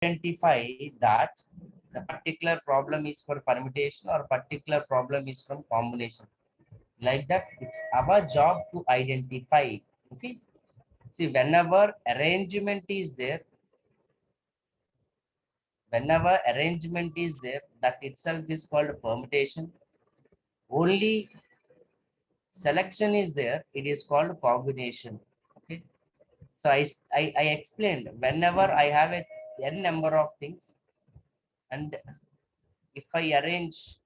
identify that the particular problem is for permutation or particular problem is from combination. Like that, it's our job to identify. Okay. See, whenever arrangement is there, that itself is called permutation. Only selection is there, it is called combination. Okay. So I explained whenever I have a n number of things, and if I arrange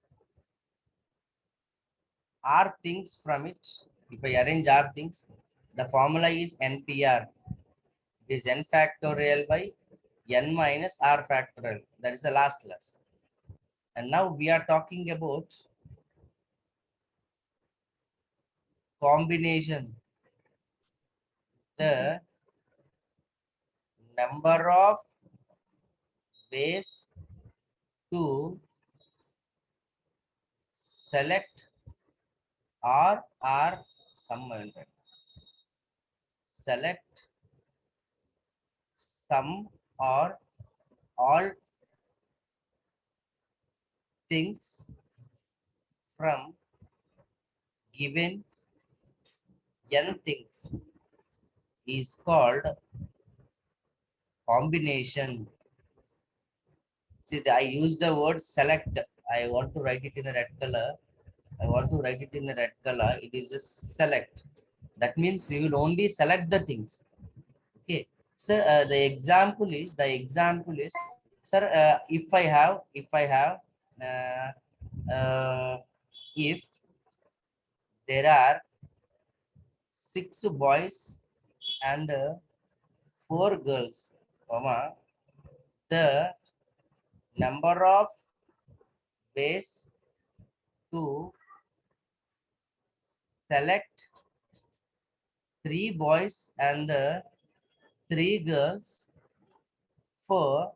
r things from it, if I arrange r things, the formula is NPR. It is n factorial by n minus r factorial. That is the last class. And now we are talking about combination. The number of ways to select or some select some or all things from given n things is called combination. See, I use the word select. I want to write it in a red color. I want to write it in a red color. It is a select. That means we will only select the things. Okay. So the example is, sir, uh, if there are 6 boys and 4 girls, comma, the number of ways to select 3 boys and 3 girls for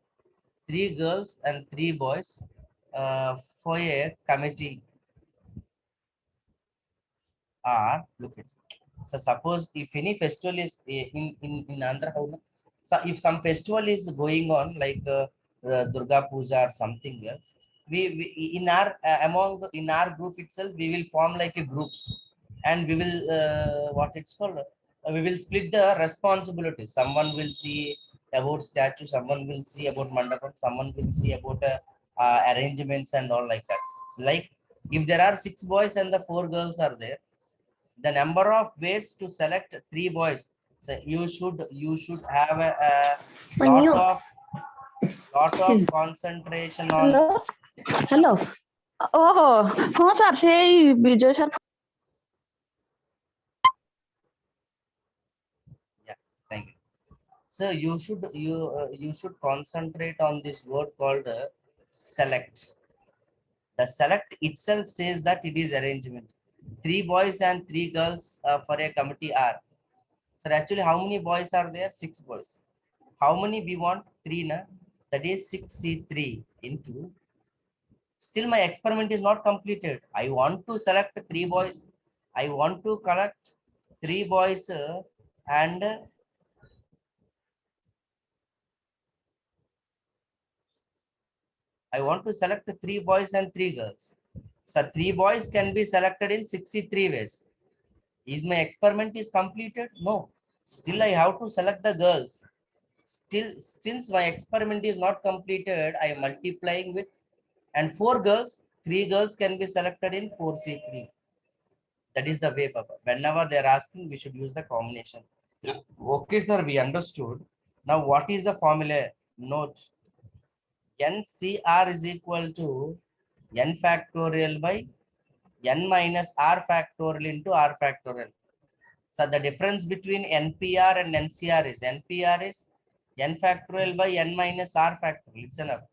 3 girls and 3 boys for a committee are, look at. So suppose if any festival is in Andhra, so if some festival is going on like Durga Puja or something else, we in our in our group itself we will form like a groups, and we will what it's called, we will split the responsibilities. Someone will see about statue, someone will see about mandapam, someone will see about arrangements and all like that. Like if there are 6 boys and the 4 girls are there, the number of ways to select 3 boys. So you should have a lot Manu. of concentration on. Hello. Hello. ଓହୋ ହଁ sir ସେଇ ବିଜୟ sir Yeah, thank you. So you should concentrate on this word called select. The select itself says that it is arrangement. 3 boys and 3 girls for a committee are. So actually, how many boys are there? 6 boys. How many we want? 3, na? That is 6C3 into. Still, my experiment is not completed. I want to select 3 boys. I want to collect 3 boys and I want to select 3 boys and 3 girls. So 3 boys can be selected in 63 ways. Is my experiment is completed? No. Still, I have to select the girls. Still, since my experiment is not completed, I am multiplying with, and 4 girls, 3 girls can be selected in 4C3. That is the way, Papa. Whenever they are asking, we should use the combination. Okay, sir, we understood. Now, what is the formula? Note, NCR is equal to n factorial by n minus r factorial into r factorial. So the difference between NPR and NCR is n factorial by n minus r factorial. It's enough.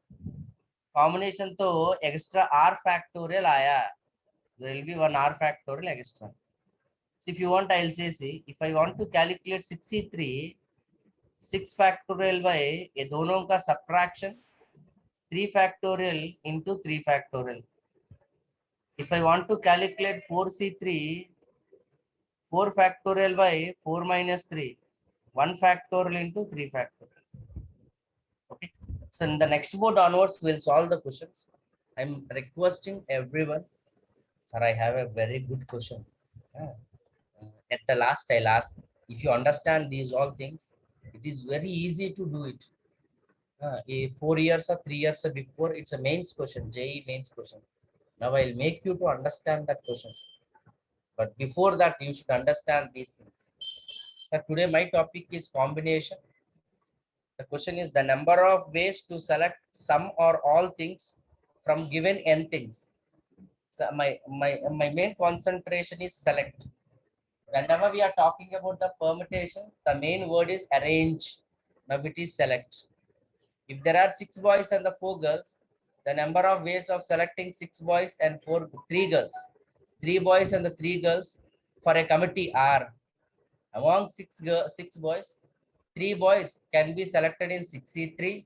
Combination to extra r factorial आया. There will be one r factorial extra. So if you want, I'll say, see, if I want to calculate 63, 6 factorial by ये दोनों का subtraction, 3 factorial into 3 factorial. If I want to calculate 4C3, 4 factorial by 4 minus 3, 1 factorial into 3 factorial. Okay. So in the next board onwards, we'll solve the questions. I'm requesting everyone, sir, I have a very good question. Uh, At the last, I'll ask, if you understand these all things, it is very easy to do it. 4 years or 3 years before, it's a mains question, JE mains question. Now I'll make you to understand that question. But before that, you should understand these things. So today my topic is combination. The question is the number of ways to select some or all things from given n things. So my main concentration is select. Whenever we are talking about the permutation, the main word is arrange. Now it is select. If there are 6 boys and the 4 girls, the number of ways of selecting 6 boys and 3 girls, 3 boys and the 3 girls for a committee are among 6 boys, 3 boys can be selected in 6C3.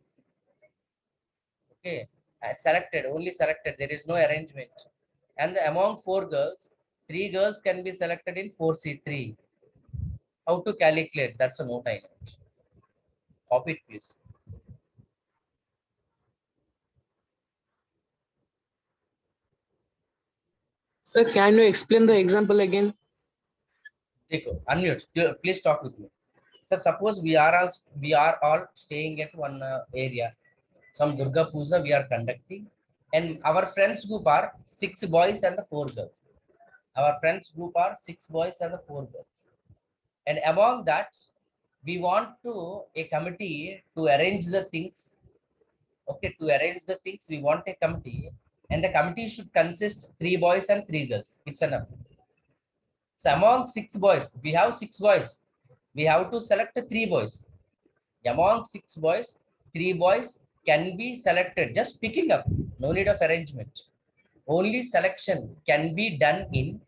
Okay, selected, only selected, there is no arrangement. And among 4 girls, 3 girls can be selected in 4C3. How to calculate? That's a note I know. Copy it, please. Sir, can you explain the example again? Unmute. Please talk with me. Sir, suppose we are all staying at one area. Some Durga Puja we are conducting, and our friends group are 6 boys and the 4 girls. Our friends group are 6 boys and the 4 girls. And among that, we want to a committee to arrange the things. Okay, to arrange the things, we want a committee, and the committee should consist 3 boys and 3 girls. It's enough. So among 6 boys, we have 6 boys. We have to select 3 boys. Among 6 boys, 3 boys can be selected. Just picking up. No need of arrangement. Only selection can be done in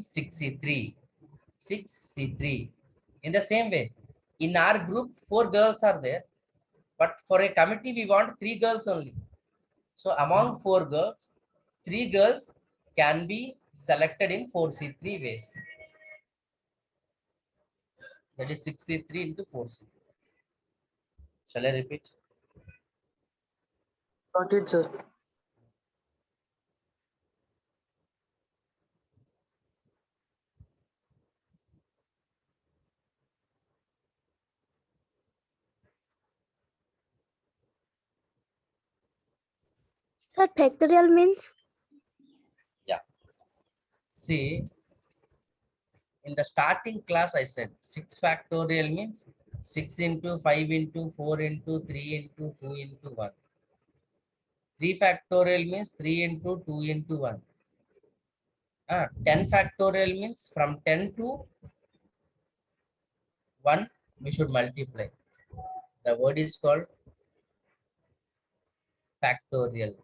6C3. 6C3. In the same way, in our group, 4 girls are there. But for a committee, we want 3 girls only. So among 4 girls, 3 girls can be selected in 4C3 ways. That is 6C3 into 4C. Shall I repeat? Got it, sir. Sir, factorial means? Yeah. See, in the starting class, I said 6 factorial means 6 into 5 into 4 into 3 into 2 into 1. 3 factorial means 3 into 2 into 1. 10 factorial means from 10 to 1, we should multiply. The word is called factorial.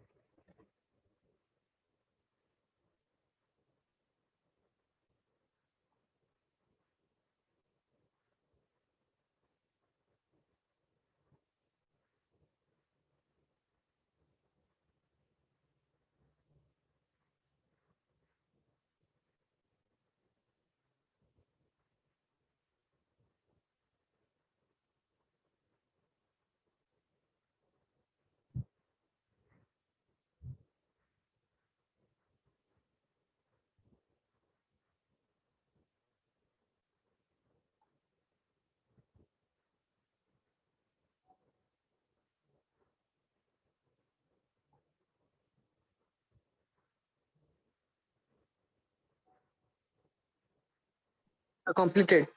Completed.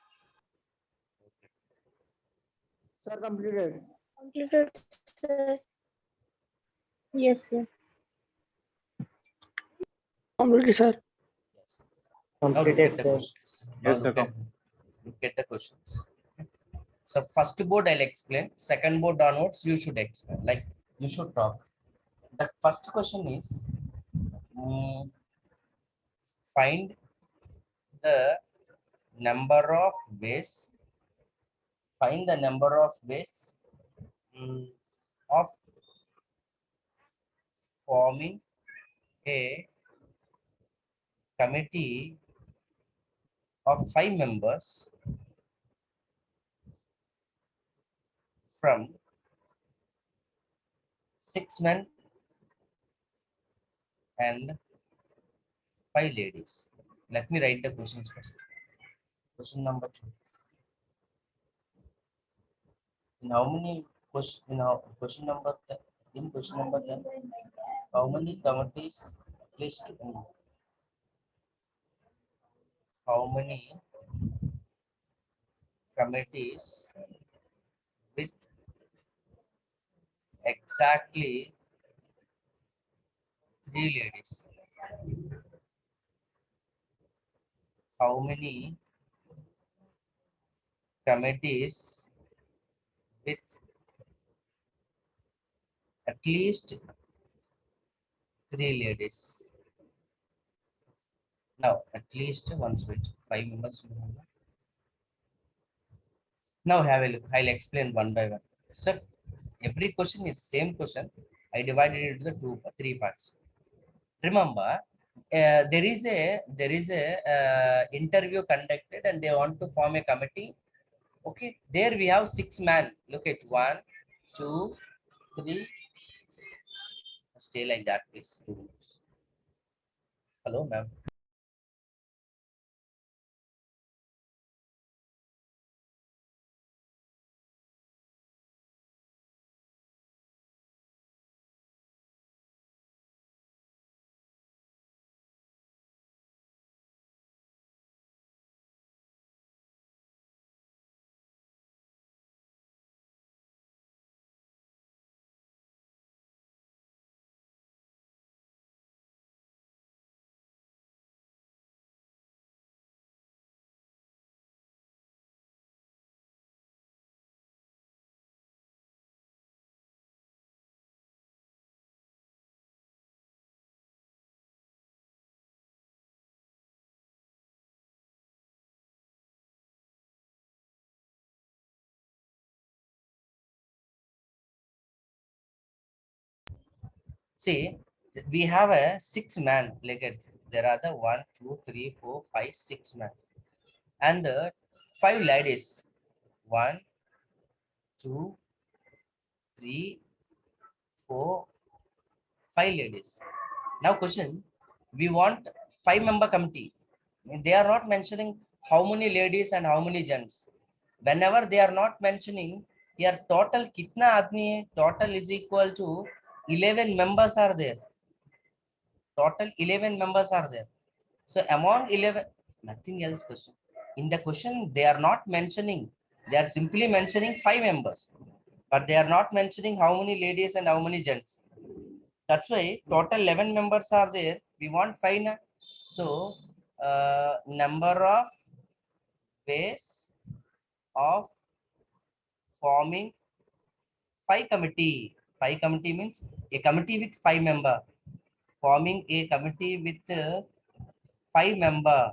Sir, completed. Completed, sir. Yes, sir. Completed, sir. Yes. Now look Completed, at the sir. questions. Now Yes, sir. look at the questions. So first board I'll explain. Second board downwards you should explain. Like you should talk. The first question is find the number of ways. Find the number of ways of forming a committee of 5 members from 6 men and 5 ladies. Let me write the questions first. Question number 2. In how many question in how question number 10, in question number 10, how many committees list how many committees with exactly 3 ladies? How many committees with at least 3 ladies? Now, at least once with 5 members. Now have a look. I'll explain one by one. So every question is same question. I divided it into the three parts. Remember, there is a interview conducted and they want to form a committee. Okay, there we have 6 men. Look at 1, 2, 3. Stay like that, please. 2 minutes. Hello, ma'am. See, we have a 6 man. Like it, there are the 1, 2, 3, 4, 5, 6 men, and 5 ladies. 1, 2, 3, 4, 5 ladies. Now question, we want 5-member committee. They are not mentioning how many ladies and how many gents. Whenever they are not mentioning here total kitna aadmi hai, total is equal to 11 members are there. Total 11 members are there. So among 11, nothing else question. In the question, they are not mentioning, they are simply mentioning 5 members, but they are not mentioning how many ladies and how many gents. That's why total 11 members are there. We want 5. Na? So number of ways of forming 5 committee. 5 committee means a committee with 5 member. Forming a committee with 5 member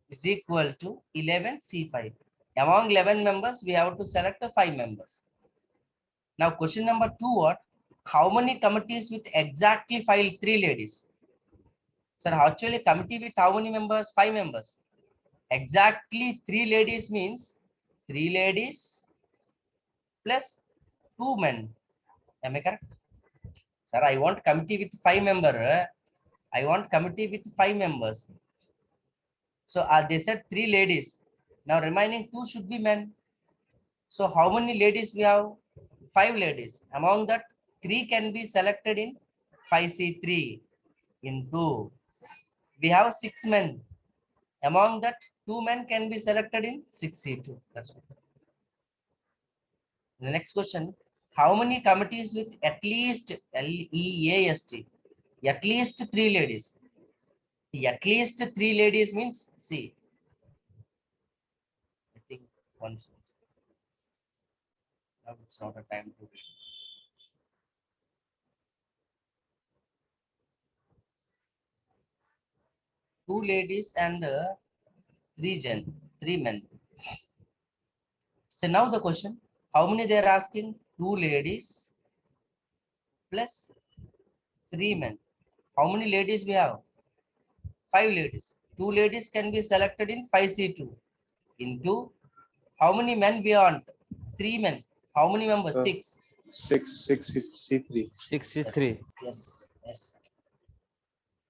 is equal to 11 C5. Among 11 members, we have to select 5 members. Now question number 2, what? How many committees with exactly 3 ladies? Sir, actually committee with how many members? 5 members. Exactly 3 ladies means 3 ladies plus 2 men. Am I correct? Sir, I want committee with 5 members. I want committee with 5 members. So they said 3 ladies. Now remaining 2 should be men. So how many ladies we have? 5 ladies. Among that, 3 can be selected in 5C3 into. We have 6 men. Among that, 2 men can be selected in 6C2. That's what. The next question, how many committees with at least LEAST? At least 3 ladies. At least 3 ladies means, see, I think once. Now it's not a time to read. Two ladies and 3 men. So now the question, how many they are asking? 2 ladies plus 3 men. How many ladies we have? 5 ladies. 2 ladies can be selected in 5C2 into how many men we want? 3 men. How many members? 6. C3. 63. Yes.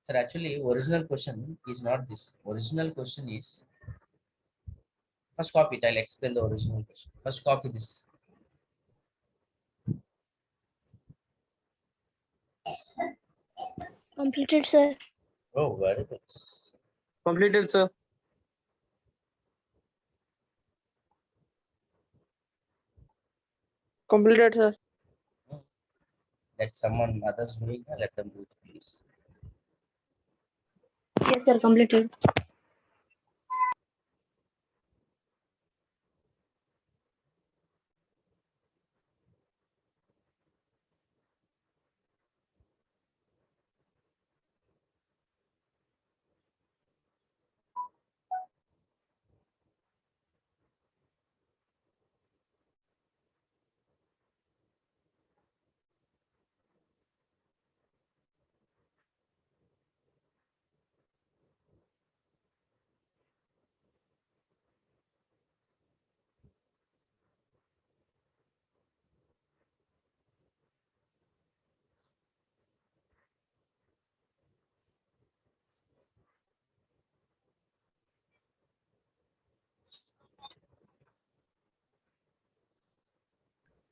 Sir, actually, original question is not this. Original question is, first copy it. I'll explain the original question. First copy this. Completed, sir. Oh, very good. Completed, sir. Completed, sir. Let someone others doing, let them do it, please. Yes, sir. Completed.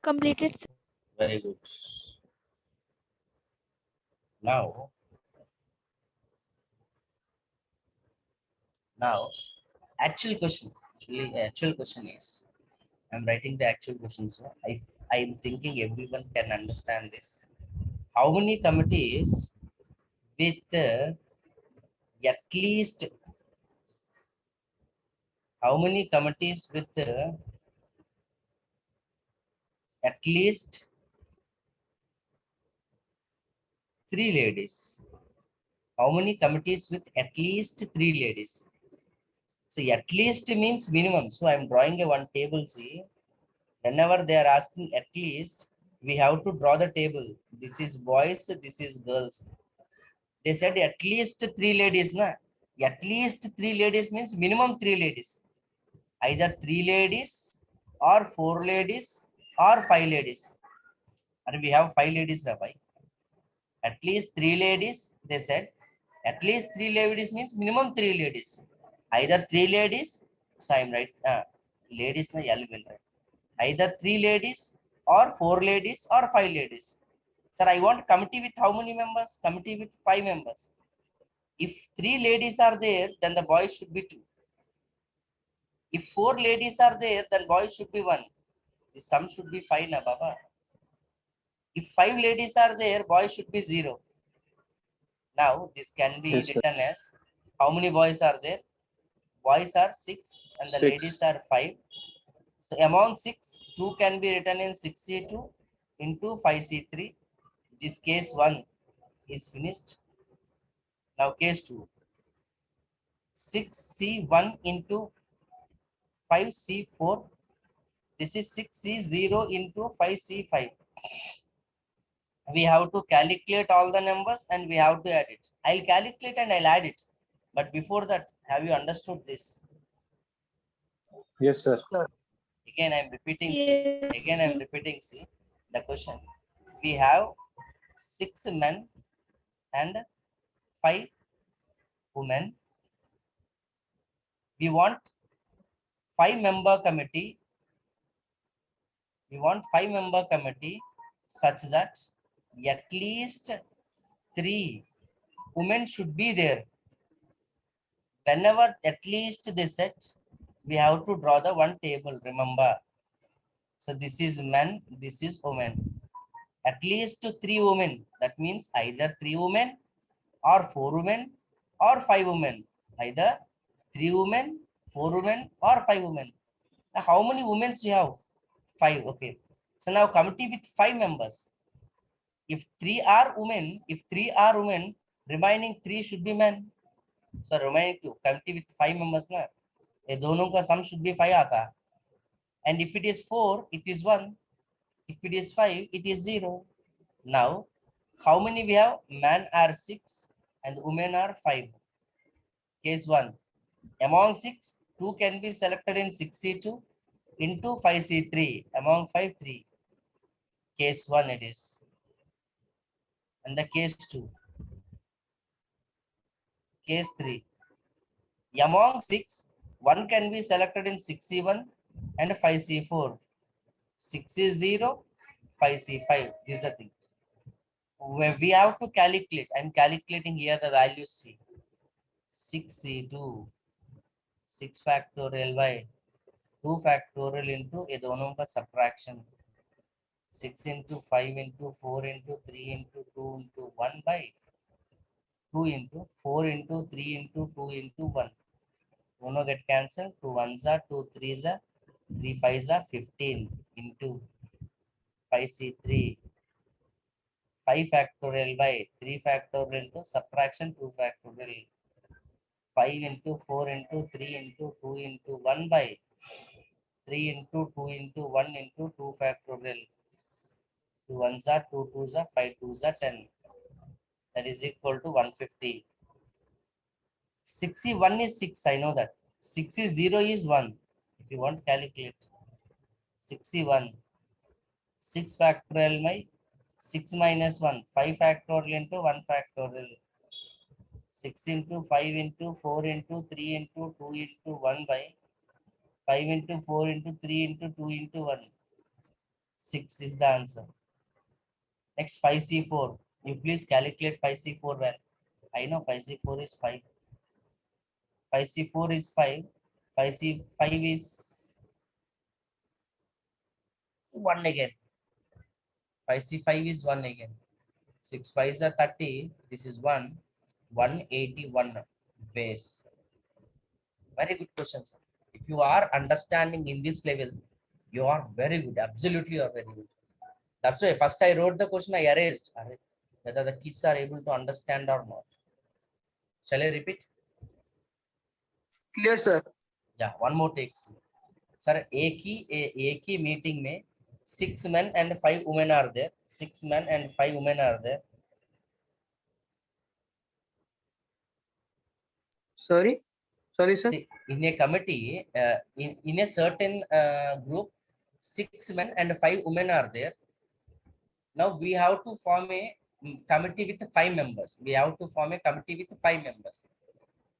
Completed. Very good. Now, actual question. Actual question is, I'm writing the actual question. So I'm thinking everyone can understand this. How many committees with at least, how many committees with at least 3 ladies? How many committees with at least 3 ladies? So at least means minimum. So I'm drawing a one table. See, whenever they are asking at least, we have to draw the table. This is boys, this is girls. They said at least 3 ladies, na? At least 3 ladies means minimum 3 ladies. Either 3 ladies or 4 ladies or 5 ladies. And we have 5 ladies, Rabbi. At least 3 ladies, they said. At least 3 ladies means minimum 3 ladies. Either 3 ladies, so I'm right. Ladies na L will write. Either 3 ladies or 4 ladies or 5 ladies. Sir, I want committee with how many members? Committee with 5 members. If 3 ladies are there, then the boys should be 2. If 4 ladies are there, then boys should be 1. The sum should be 5, na Baba. If 5 ladies are there, boys should be 0. Now, this can be Yes, sir. written as, how many boys are there? Boys are 6 and the 6. ladies are 5. So among 6, 2 can be written in 6C2 into 5C3. This case 1 is finished. Now case 2. 6C1 into 5C4. This is 6C0 into 5C5. We have to calculate all the numbers and we have to add it. I'll calculate and I'll add it. But before that, have you understood this? Yes, sir. Again, I'm repeating. See. Yes, Again, I'm sir. repeating. See the question. We have 6 men and 5 women. We want 5-member committee. We want 5-member committee such that at least 3 women should be there. Whenever at least they said, we have to draw the one table. Remember. So this is men, this is women. At least 3 women. That means either 3 women or 4 women or 5 women. Either 3 women, 4 women or 5 women. Now, how many women you have? 5. Okay. So now committee with 5 members. If 3 are women, remaining 3 should be men. So remaining 2. Committee with 5 members na. ये दोनों का sum should be 5 आता. And if it is 4, it is 1. If it is 5, it is 0. Now, how many we have? Men are 6 and women are 5. Case 1. Among 6, 2 can be selected in 6C2 into 5C3. Among 5, 3. Case 1 it is. And the case 2. Case 3. Among 6, 1 can be selected in 6C1 and 5C4. 6 is 0, 5C5. This is the thing. Where we have to calculate. I'm calculating here the value C. 6C2. 6 factorial by 2 factorial into ये दोनों का subtraction. 6 into 5 into 4 into 3 into 2 into 1 by 2 into 4 into 3 into 2 into 1. Dono get cancelled. 2 ones are 2 threes are 3 fives are 15 into 5C3. 5 factorial by 3 factorial into subtraction 2 factorial. 5 into 4 into 3 into 2 into 1 by 3 into 2 into 1 into 2 factorial. 2 ones are 2 twos are 5 twos are 10. That is equal to 150. 61 is 6. I know that. 6 is 0 is 1. If you want to calculate. 61. 6 factorial my 6 minus 1. 5 factorial into 1 factorial. 6 into 5 into 4 into 3 into 2 into 1 by 5 into 4 into 3 into 2 into 1. 6 is the answer. Next 5C4. You please calculate 5C4 well. I know 5C4 is 5. 5C4 is 5. 5C5 is 1 again. 5C5 is 1 again. 6 5s are 30. This is 1. 181 base. Very good question, sir. If you are understanding in this level, you are very good. Absolutely, you are very good. That's why first I wrote the question, I erased whether the kids are able to understand or not. Shall I repeat? Clear, sir. Yeah, one more take. Sir, एक ही meeting में 6 men and 5 women are there. 6 men and 5 women are there. Sorry, sir. See, in a committee, in a certain group, 6 men and 5 women are there. Now we have to form a committee with 5 members. We have to form a committee with 5 members.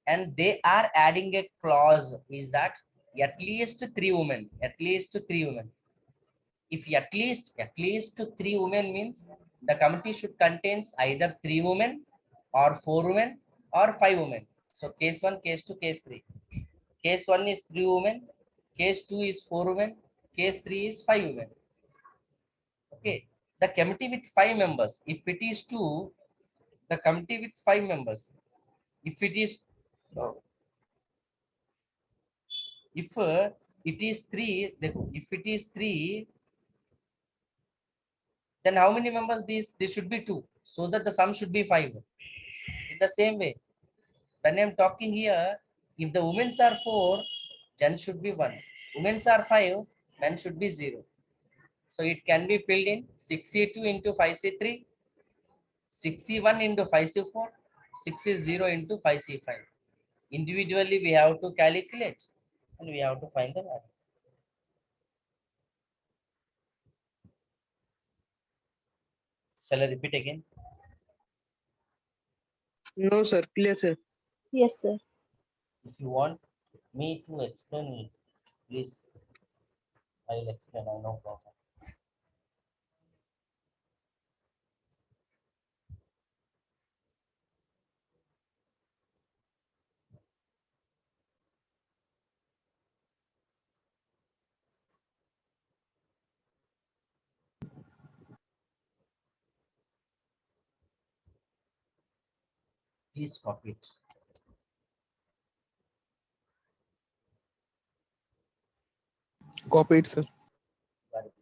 And they are adding a clause is that at least 3 women, at least 3 women. If at least 3 women means the committee should contains either 3 women or 4 women or 5 women. So case 1, case 2, case 3. Case 1 is 3 women, case 2 is 4 women, case 3 is 5 women. Okay, the committee with 5 members. If it is 2, the committee with 5 members. If it is if it is 3, if it is 3, then how many members this should be 2, so that the sum should be 5. In the same way, when I'm talking here, if the women's are 4, gen should be 1. Women's are 5, men should be 0. So it can be filled in 6C2 into 5C3, 6C1 into 5C4, 6C0 into 5C5. Individually, we have to calculate and we have to find the value. Shall I repeat again? No, sir. Clear, sir. Yes, sir. If you want me to explain it, please, I will explain. I no problem. Please copy it. Copy it, sir. Very good.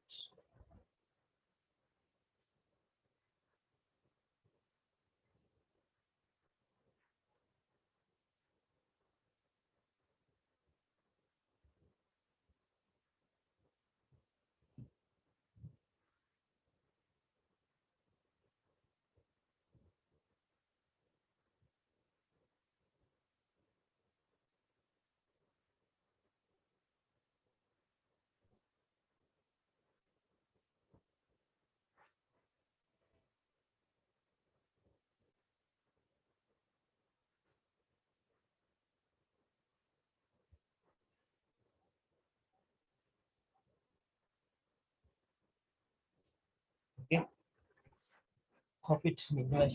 Copy it. Meanwhile.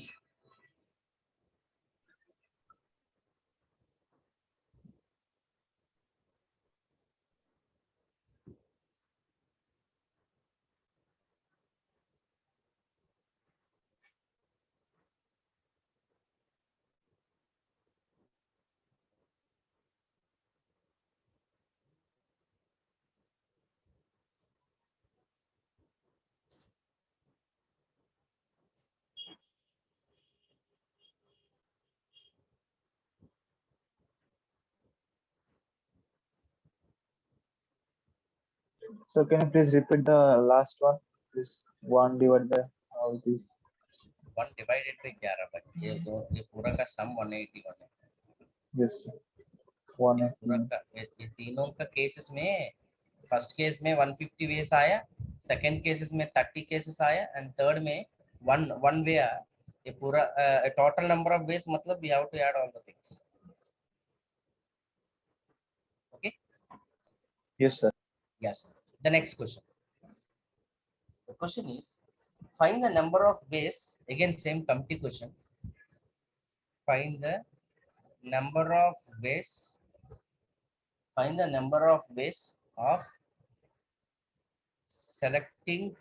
So can you please repeat the last one? This 1 divided by how it is? 1 divided by 11 by ये पूरा का sum 181 है। Yes, sir. ये पूरा 180. का ये तीनों का cases में फर्स्ट केस में 150 वेस आया, सेकंड केसेस में 30 केसेस आया एंड थर्ड में वन वे आया। ये पूरा टोटल नंबर ऑफ वेस मतलब we have to add all the things. Okay, Yes, sir. Yes. The next question, the question is find the number of ways, again same complete question, find the number of ways, find the number of ways of selecting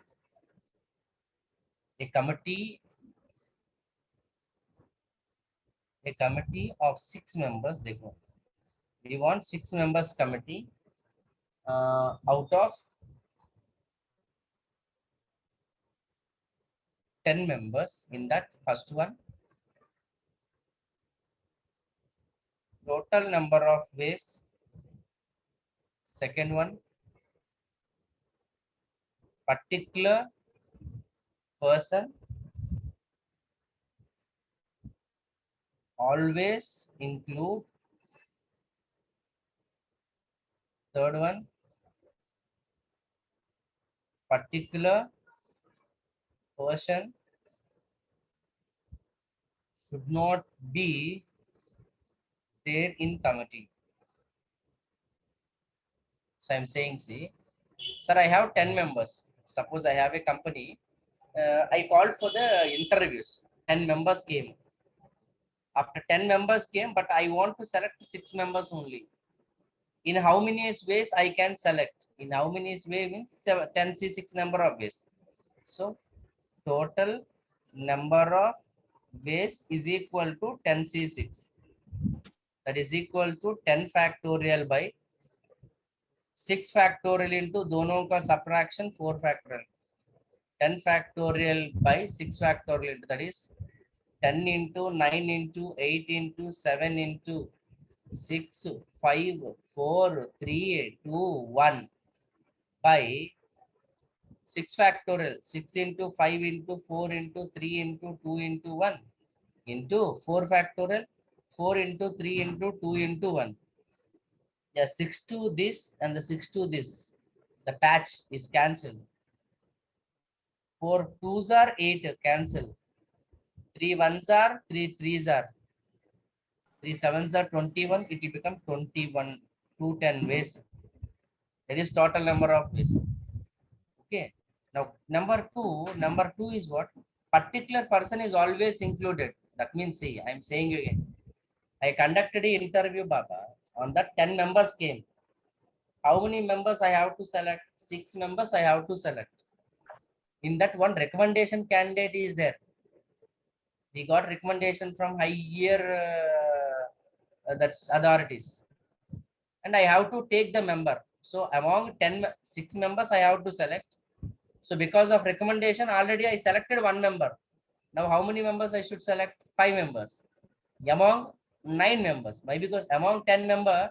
a committee of 6 members. देखो, we want 6 members committee out of 10 members. In that first one, total number of ways. Second one, particular person always include. Third one, particular person should not be there in committee. So I'm saying, see, sir, I have 10 members. Suppose I have a company. I called for the interviews. 10 members came. After 10 members came, but I want to select 6 members only. In how many ways I can select? In how many ways means 10C6 number of ways. So total number of ways is equal to 10C6. That is equal to 10 factorial by 6 factorial into दोनों का subtraction 4 factorial. 10 factorial by 6 factorial, that is 10 into 9 into 8 into 7 into 6 5 4 3 2 1 by 6 factorial, 6 into 5 into 4 into 3 into 2 into 1 into 4 factorial, 4 into 3 into 2 into 1. Yeah, 6 to this and the 6 to this, the patch is cancelled. 4 2s are 8, cancel. 3 1s are 3 3s are 3 7s are 21, it will become 21 210 ways. That is total number of ways. Okay, now number two is what? Particular person is always included. That means, see, I'm saying you again, I conducted an interview, Baba. On that 10 members came. How many members I have to select? 6 members I have to select. In that, one recommendation candidate is there. We got recommendation from higher that's authorities, and I have to take the member. So among 6 members I have to select. So because of recommendation, already I selected 1 member. Now how many members I should select? 5 members among 9 members. Why? Because among 10 member,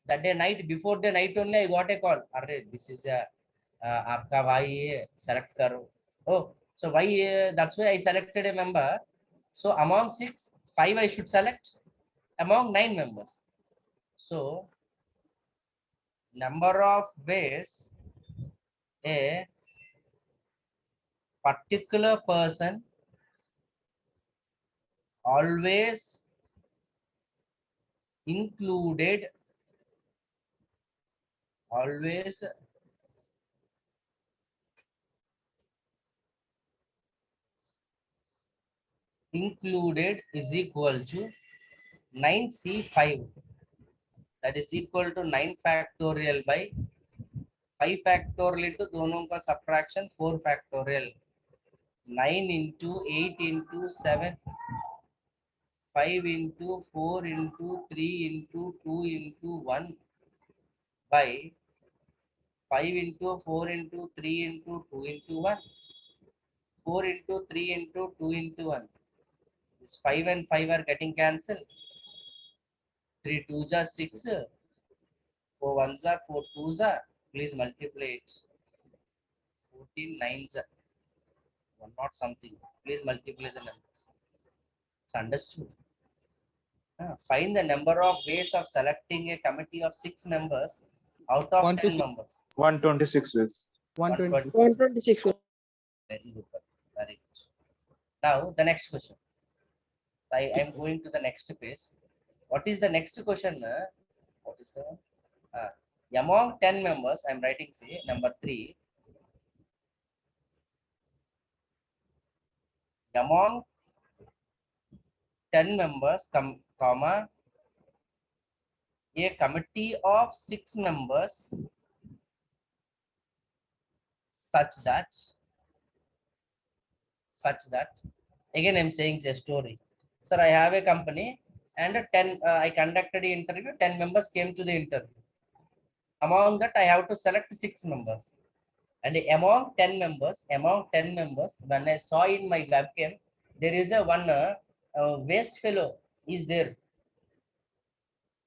that day night, before the night only I got a call. Arre, this is a आपका भाई select करो. Oh, so why? That's why I selected a member. So among 6, 5 I should select among 9 members. So number of ways a particular person always included, always included is equal to 9C5. That is equal to 9 factorial by 5 factorial into दोनों का subtraction 4 factorial. 9 into 8 into 7, 5 into 4 into 3 into 2 into 1 by 5 into 4 into 3 into 2 into 1. 4 into 3 into 2 into 1. This 5 and 5 are getting cancelled. 3 2s are 6. 4 1s are 4 2s are. Please multiply it. 14 9s are. One not something. Please multiply the numbers. It's understood. Find the number of ways of selecting a committee of 6 members out of 10 members. 126 ways. 126. 126. Very good. Very good. Now the next question. I am going to the next page. What is the next question? What is the among 10 members? I am writing say number 3. Among 10 members, comma, a committee of 6 members such that again I'm saying a story. Sir, I have a company and 10 I conducted the interview. 10 members came to the interview. Among that, I have to select 6 members. And among 10 members, when I saw in my webcam, there is a one waste fellow is there.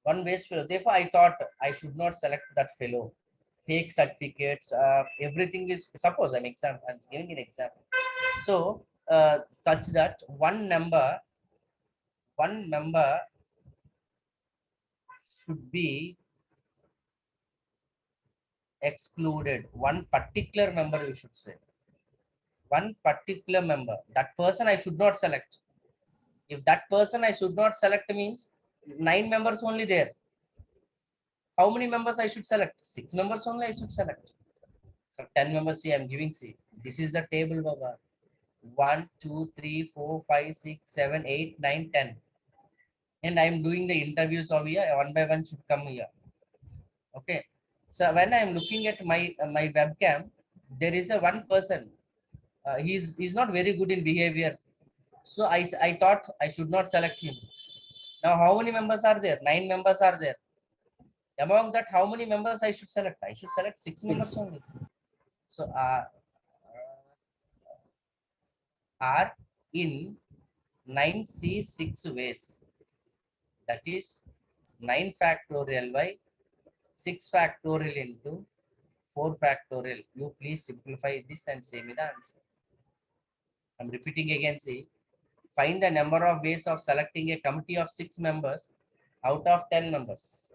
One waste fellow. Therefore, I thought I should not select that fellow. Fake certificates, everything is, suppose I'm giving an example. So, such that one member should be excluded. One particular member, you should say. One particular member. That person I should not select. If that person I should not select means 9 members only there. How many members I should select? 6 members only I should select. So 10 members, see, I'm giving, see. This is the table, Baba. 1, 2, 3, 4, 5, 6, 7, 8, 9, 10. And I'm doing the interviews over here. One by one should come here. Okay. So when I'm looking at my webcam, there is a one person. He's not very good in behavior. So I thought I should not select him. Now how many members are there? 9 members are there. Among that, how many members I should select? I should select 6 members only. So are in 9C6 ways. That is 9 factorial by 6 factorial into 4 factorial. You please simplify this and say me the answer. I'm repeating again. See, find the number of ways of selecting a committee of 6 members out of 10 members.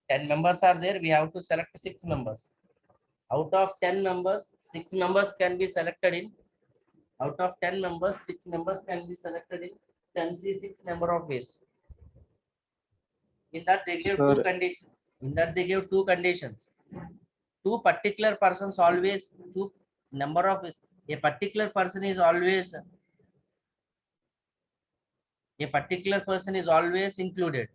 10 members are there. We have to select 6 members. Out of 10 members, 6 members can be selected in. Out of 10 members, 6 members can be selected in 10C6 number of ways. In that they give Sir. 2 conditions. In that they give 2 conditions. 2 particular persons always, 2 number of ways. A particular person is always included.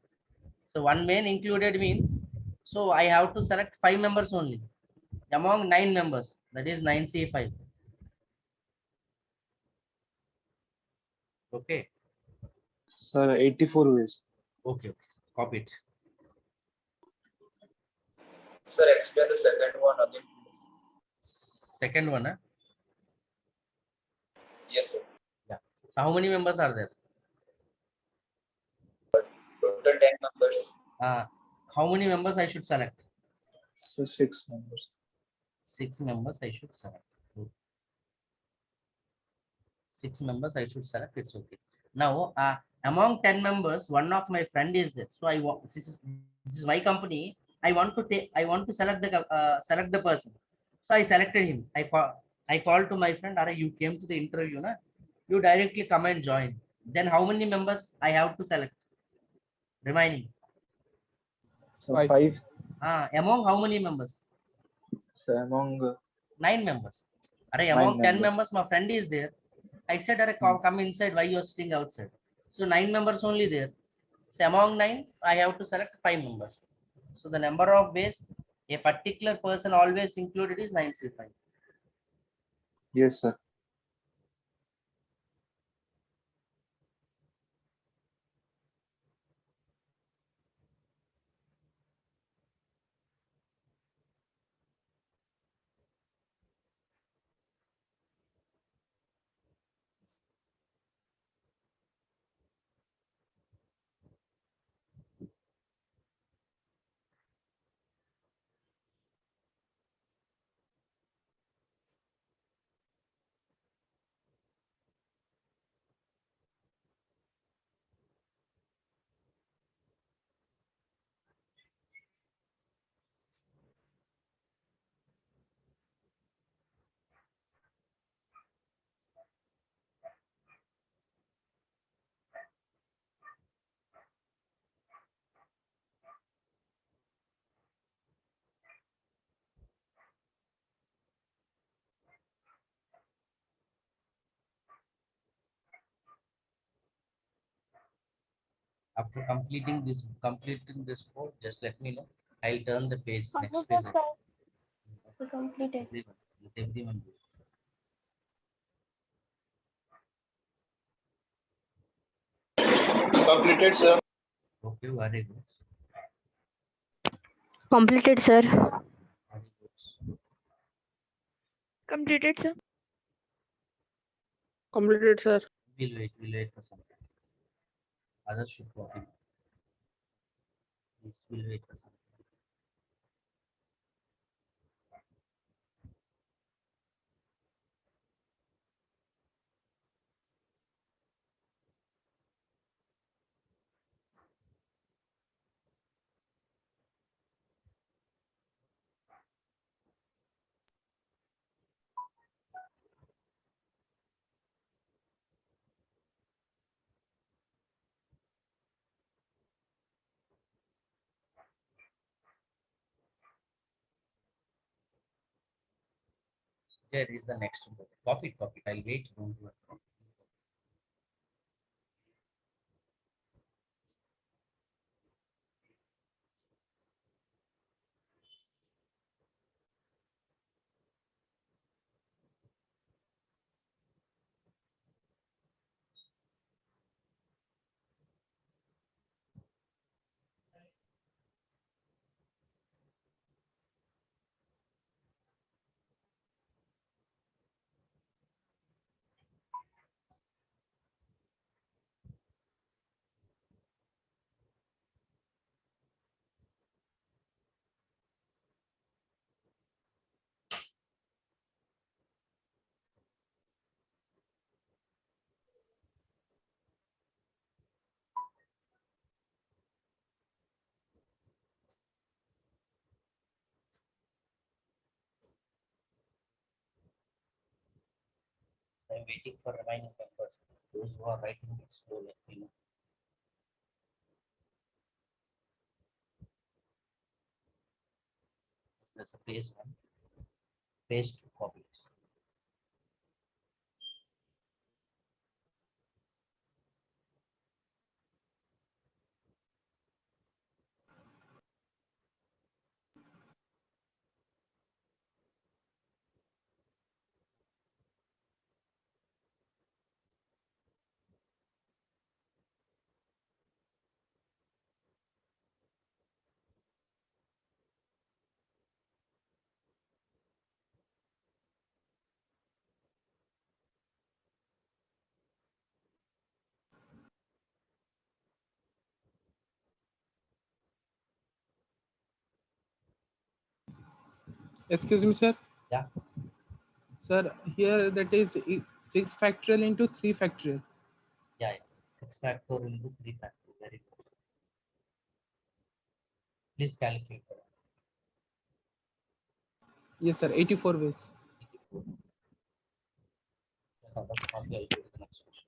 So one man included means, so I have to select 5 members only among 9 members. That is 9C5. Okay. Sir, 84 ways. Okay. Copy it. Sir, explain the second one again. Second one, huh? Yes, sir. Yeah. So how many members are there? Total 10 members. How many members I should select? So 6 members. 6 members I should select. 6 members I should select. It's okay. Now, among 10 members, one of my friend is there. So I want, this is my company. I want to select the person. So I selected him. I called to my friend. Ara, you came to the interview, na? You directly come and join. Then how many members I have to select? Remaining. So 5. Among how many members? So among 9 members. Among 10 members. members, my friend is there. I said, "Arey, come inside. Why you are sitting outside?" So 9 members only there. So among 9, I have to select 5 members. So the number of ways a particular person always included is 9C5. Yes, sir. After completing this code, just let me know. I'll turn the page, next page. Completed. Everyone, let everyone do. Completed, sir. Okay, very good. Completed, sir. Very good. Completed, sir. Completed, sir. We'll wait for some time. Others should copy. Yes, we'll wait for some time. There is the next one. Copy it, copy it. I'll wait. Don't do it. I'm waiting for remaining members. Those who are writing it slowly, you know. That's a page one. Page two, copy it. Excuse me, sir. Yeah. Sir, here that is 6 factorial into 3 factorial. Yeah, yeah. 6 factorial into 3 factorial. Very good. Please calculate. Yes, sir. 84 ways. That's copy. I'll go to the next question.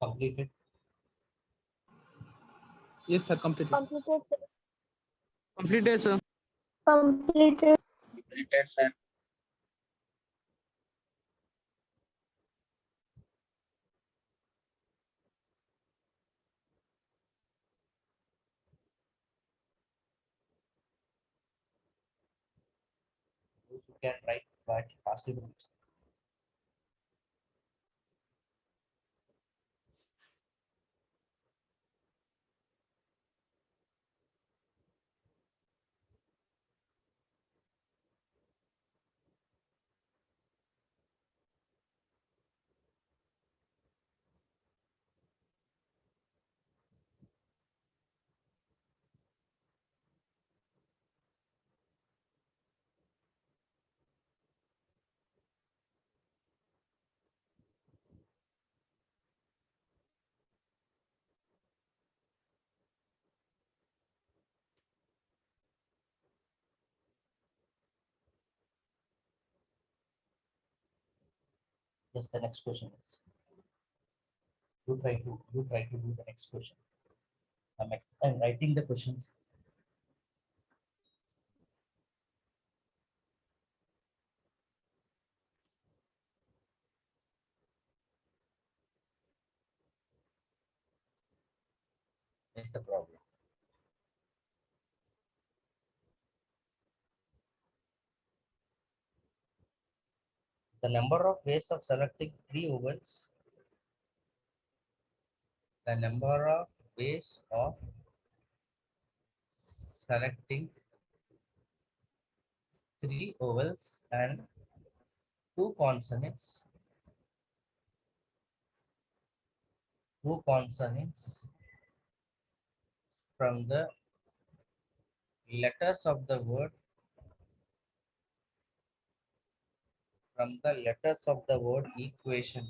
Completed. Yes, sir. Completed. Completed. Completed, sir. Completed. Completed, sir. Those who can write but fastly. Yes, the next question is. You try to do the next question. I'm writing the questions. That's the problem. The number of ways of selecting three ovals. The number of ways of selecting three ovals and two consonants. Two consonants from the letters of the word. From the letters of the word equation.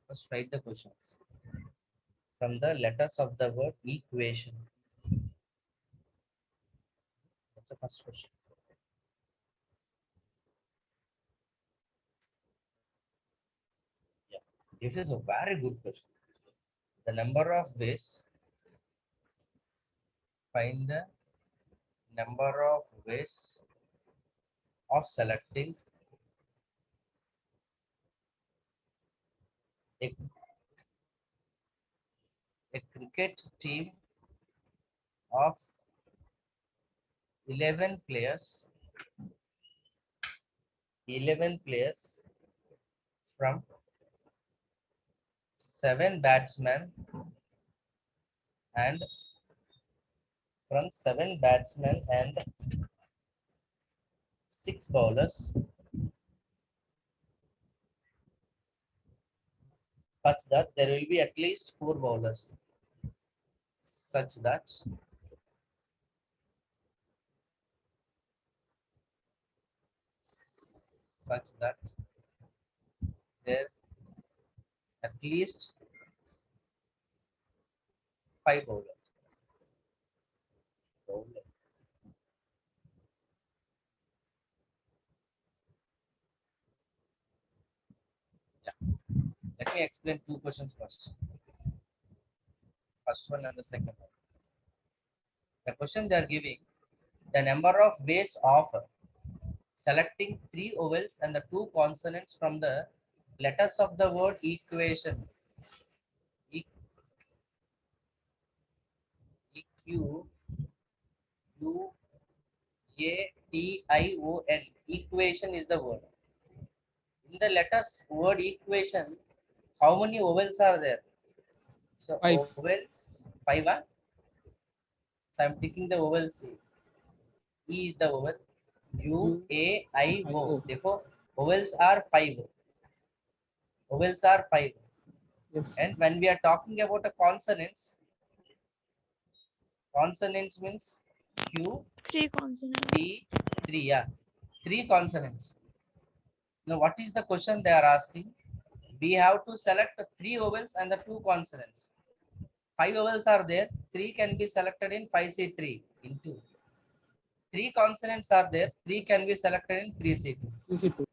Let's write the questions. From the letters of the word equation. That's the first question. Yeah, this is a very good question. The number of ways. Find the number of ways of selecting a cricket team of 11 players. 11 players from 7 batsmen and 6 bowlers, such that there will be at least 4 bowlers, such that there at least 5 bowlers. Let me explain two questions first. First one and the second one. The question they are giving, the number of ways of selecting 3 ovals and the 2 consonants from the letters of the word equation. E-Q-U-A-T-I-O-N. Equation is the word. In the letters word equation, how many ovals are there? So 5. ovals, 5 are? So I'm taking the ovals. E is the vowel. U-A-I-O. Therefore, vowels are 5. Vowels are 5. Yes. And when we are talking about a consonants means Q, 3 consonants. T, 3. Yeah, 3 consonants. Now, what is the question they are asking? We have to select the 3 vowels and the 2 consonants. 5 vowels are there. 3 can be selected in 5C3 in 2. 3 consonants are there. 3 can be selected in 3C2. Easy to.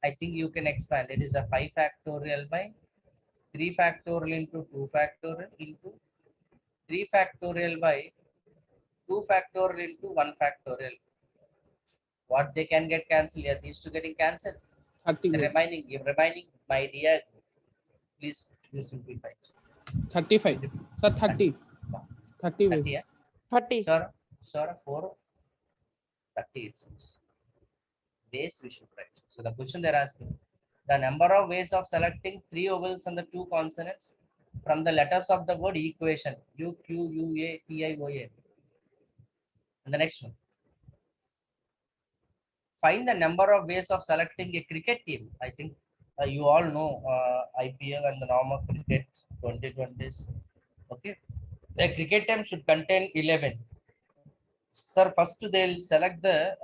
I think you can expand. It is a 5 factorial by 3 factorial into 2 factorial into 3 factorial by 2 factorial into 1 factorial. What they can get cancelled? Yeah, these two getting cancelled. 30 The ways. remaining, my dear, please you simplify it. 35. Sir, 30. 30 ways. 30, yeah? 30. Sure, 4, 30 it seems. Ways we should write. So the question they're asking, the number of ways of selecting 3 vowels and the 2 consonants from the letters of the word equation. U, Q, U, A, T, I, O, A. And the next one. Find the number of ways of selecting a cricket team. I think you all know IPL and the normal cricket 2020s. Okay. A cricket team should contain 11. Sir, first they'll select the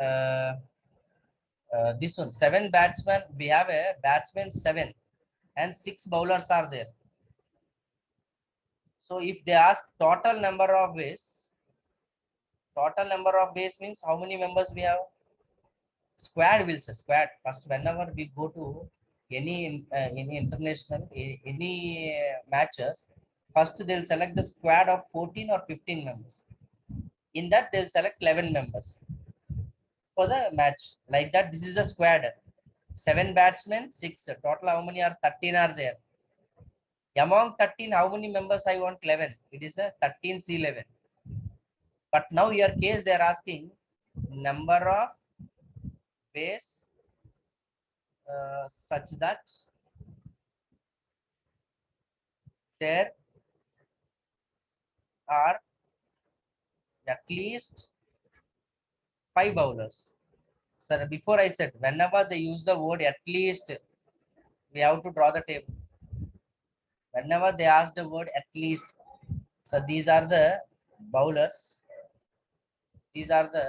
this one 7 batsmen. We have a batsman 7 and 6 bowlers are there. So if they ask total number of ways means how many members we have? Squad will say squad. First, whenever we go to any international any matches, first they'll select the squad of 14 or 15 members. In that they'll select 11 members for the match. Like that, this is a squad. 7 batsmen, 6. Total how many are 13 are there? Among 13, how many members I want? 11. It is a 13C11. But now your case they are asking number of ways such that there are at least 5 bowlers. Sir, before I said whenever they use the word at least, we have to draw the table. Whenever they ask the word at least, so these are the bowlers. These are the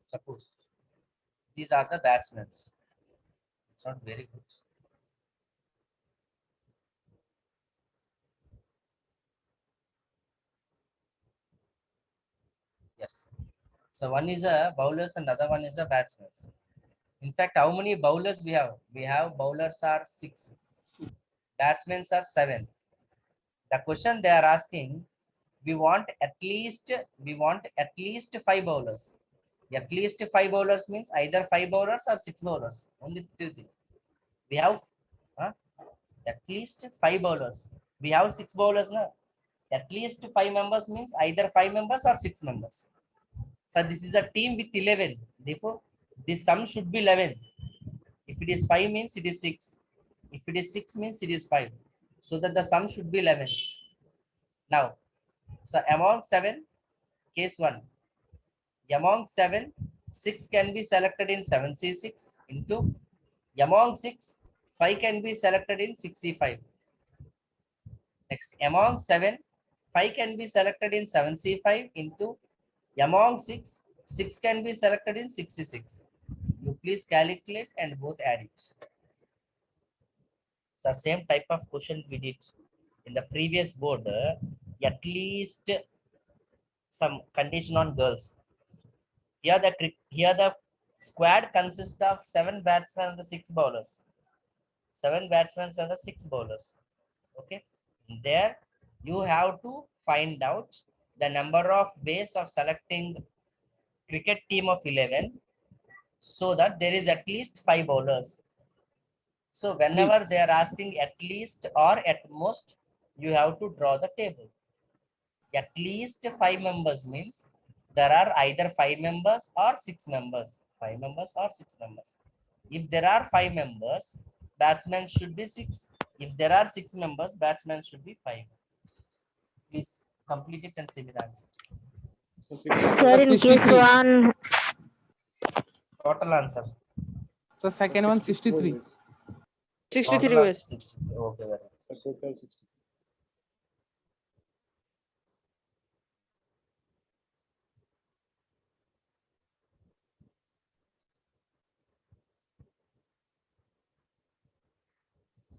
suppose these are the batsmen. It's not very good. Yes. So one is a bowlers and other one is a batsman. In fact, how many bowlers we have? We have bowlers are 6. Batsmen are 7. The question they are asking, we want at least 5 bowlers. At least 5 bowlers means either 5 bowlers or 6 bowlers. Only 2 things. We have at least 5 bowlers. We have 6 bowlers now. At least 5 members means either 5 members or 6 members. So this is a team with 11. Therefore, this sum should be 11. If it is 5 means it is 6. If it is 6 means it is 5. So that the sum should be 11. Now, so among 7, case 1. Among 7, 6 can be selected in 7C6 into among 6, 5 can be selected in 6C5. Next, among 7, 5 can be selected in 7C5 into among 6, 6 can be selected in 6C6. You please calculate and both add it. So same type of question we did in the previous board. At least some condition on girls. Here the squad consists of 7 batsmen and the 6 bowlers. 7 batsmen and the 6 bowlers. Okay. There you have to find out the number of ways of selecting cricket team of 11 so that there is at least 5 bowlers. So whenever they are asking at least or at most, you have to draw the table. At least 5 members means there are either 5 members or 6 members. 5 members or 6 members. If there are 5 members, batsmen should be 6. If there are 6 members, batsmen should be 5. Please complete it and see me the answer. Sir, in case 63. 1, Total answer. So second one 63. 63 Total ways. 60. Okay, very good. So total 60.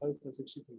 Sorry, sir, 63.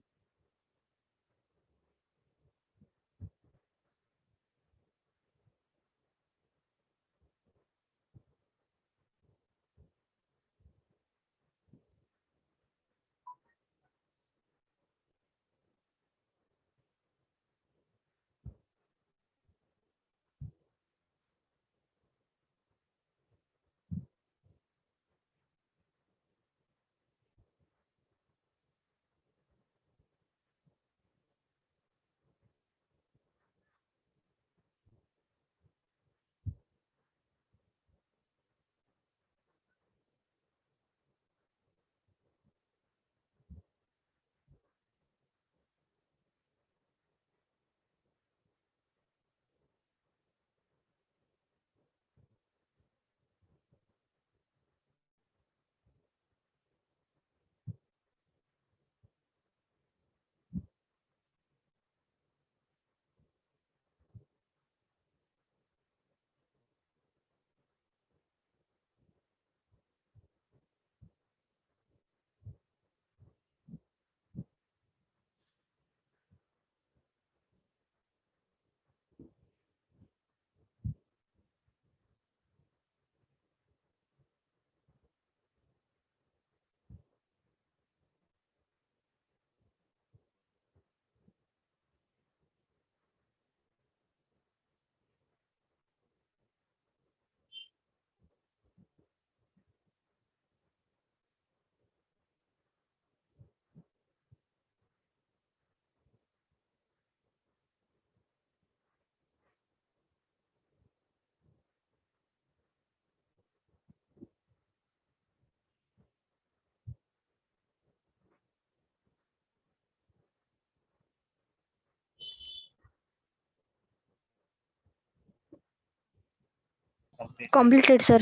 Completed, sir.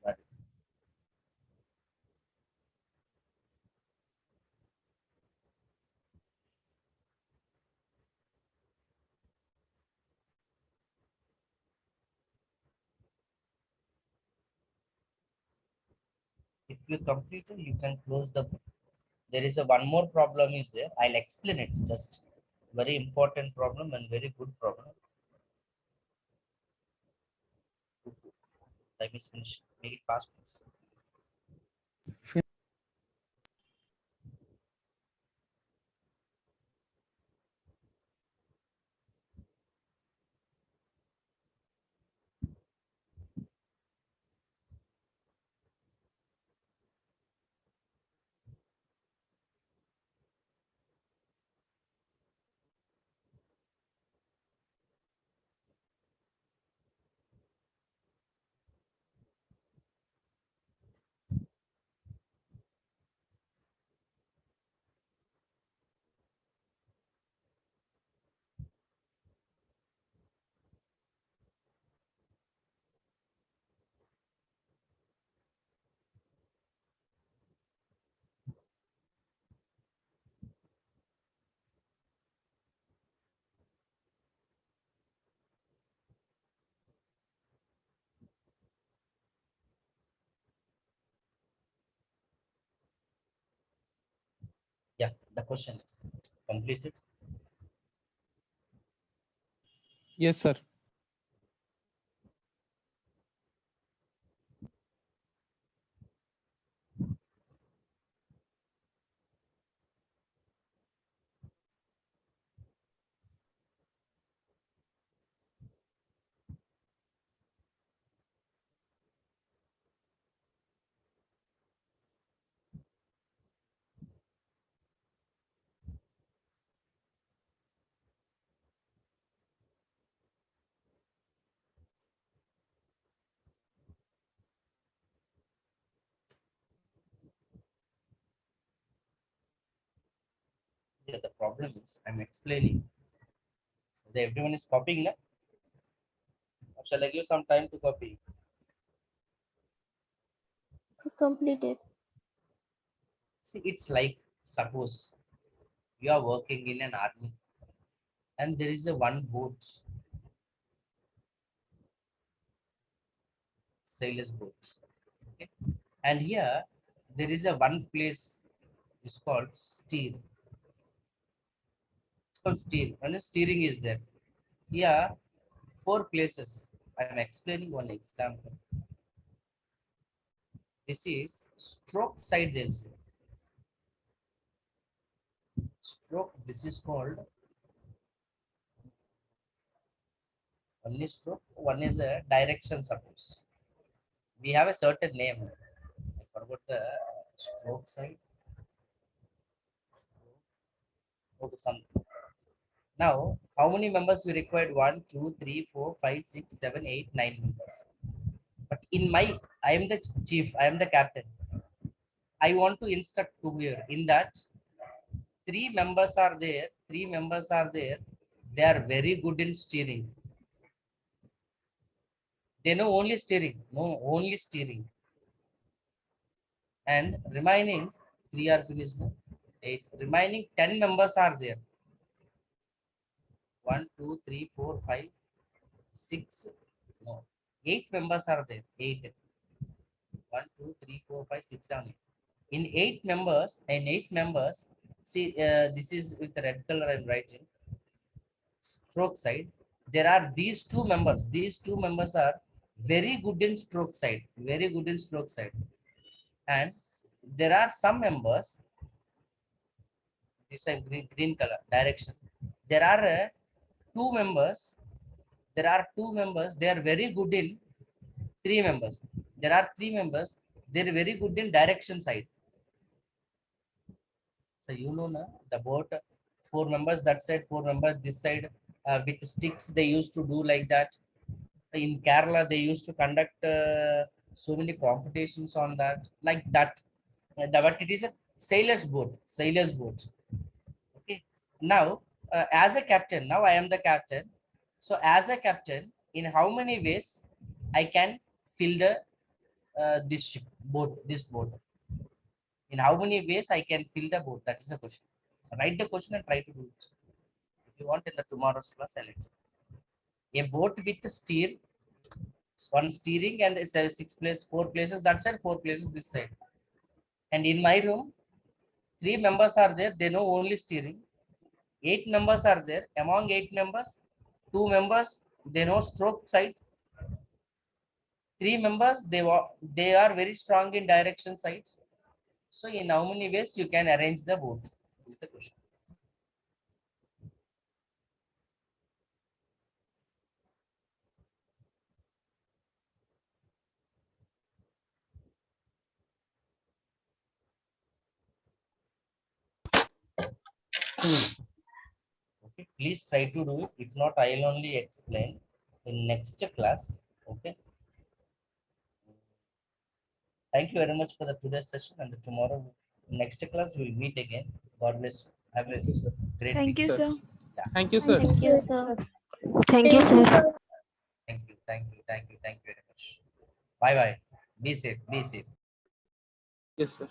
Right. If you complete it, you can close the book. There is a one more problem is there. I'll explain it. Just very important problem and very good problem. Time is finished. Make it fast, please. Yeah, the question is completed. Yes, sir. Yeah, the problem is I'm explaining. Everyone is copying, na? Or shall I give some time to copy? Completed. See, it's like suppose you are working in an army and there is a one boat, sailor's boat. Okay. And here there is a one place is called steer. It's called steer. When the steering is there. Here, four places. I'm explaining one example. This is stroke side, they'll say. Stroke, this is called one is stroke, one is a direction, suppose. We have a certain name. I forgot the stroke side. Okay, some. Now, how many members we required? 1, 2, 3, 4, 5, 6, 7, 8, 9 members. But in my, I am the chief, I am the captain. I want to instruct two here. In that, three members are there. Three members are there. They are very good in steering. They know only steering. No, only steering. And remaining three are finished. No? 8. Remaining 10 members are there. 1, 2, 3, 4, 5, 6. No. 8 members are there. 8. 1, 2, 3, 4, 5, 6, 7, 8. In 8 members, see, this is with the red color I'm writing. Stroke side. There are these two members. These two members are very good in stroke side. Very good in stroke side. And there are some members. This is green color direction. There are two members. There are two members. They are very good in three members. There are three members. They are very good in direction side. So you know na about 4 members that side, 4 members this side with sticks. They used to do like that. In Kerala, they used to conduct so many competitions on that, like that. But it is a sailor's boat. Sailor's boat. Okay. Now, as a captain, now I am the captain. So as a captain, in how many ways I can fill the this ship boat, this boat? In how many ways I can fill the boat? That is the question. Write the question and try to do it. If you want in the tomorrow's class, I'll explain. A boat with a steer, one steering and it's a 4 places that side, 4 places this side. And in my room, 3 members are there, they know only steering. 8 members are there. Among 8 members, 2 members they know stroke side. 3 members they are very strong in direction side. So in how many ways you can arrange the boat is the question. Okay, please try to do it. If not, I'll only explain in next class. Okay. Thank you very much for the today's session, and the tomorrow next class we'll meet again. God bless you. Have a great Thank you, week. sir. Thank you, sir. Thank you, sir. Thank you, sir. Thank you very much. Bye bye. Be safe. Be safe. Yes, sir.